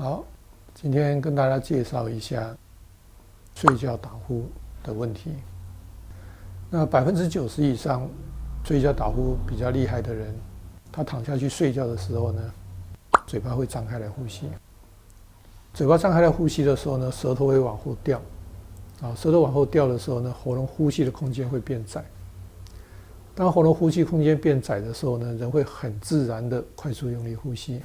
好，今天跟大家介绍一下睡觉打呼的问题。那90%以上睡觉打呼比较厉害的人，他躺下去睡觉的时候呢，嘴巴会张开来呼吸。嘴巴张开来呼吸的时候呢，舌头会往后掉。舌头往后掉的时候呢，喉咙呼吸的空间会变窄。当喉咙呼吸空间变窄的时候呢，人会很自然的快速用力呼吸。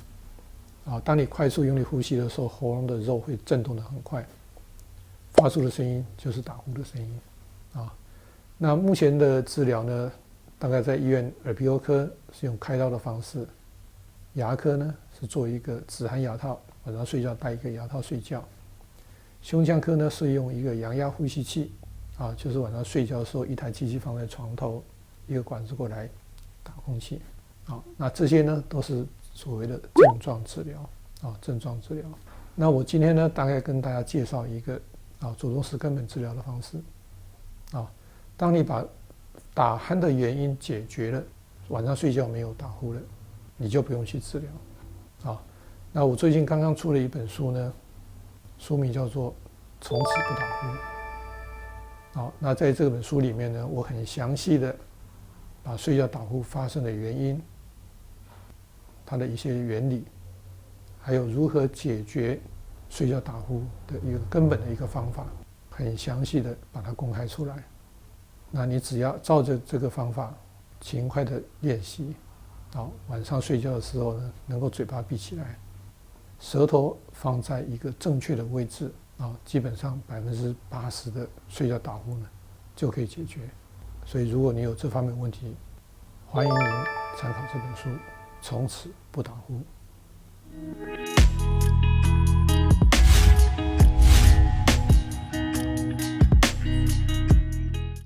当你快速用力呼吸的时候，喉咙的肉会震动得很快，发出的声音就是打呼的声音。那目前的治疗呢，大概在医院耳鼻喉科是用开刀的方式，牙科呢是做一个止鼾牙套，晚上睡觉戴一个牙套睡觉。胸腔科呢是用一个阳压呼吸器，就是晚上睡觉的时候一台机器放在床头，一个管子过来打空气。那这些呢都是所谓的症状治疗。症状治疗。那我今天呢大概跟大家介绍一个主动式根本治疗的方式。当你把打鼾的原因解决了，晚上睡觉没有打呼了，你就不用去治疗。那我最近刚刚出了一本书呢，书名叫做《从此不打呼》。那在这本书里面呢，我很详细的把睡觉打呼发生的原因，它的一些原理，还有如何解决睡觉打呼的一个根本的一个方法，很详细的把它公开出来。那你只要照着这个方法勤快的练习，晚上睡觉的时候呢，能够嘴巴闭起来，舌头放在一个正确的位置，基本上80%的睡觉打呼呢就可以解决。所以如果你有这方面问题，欢迎您参考这本书，从此不打呼。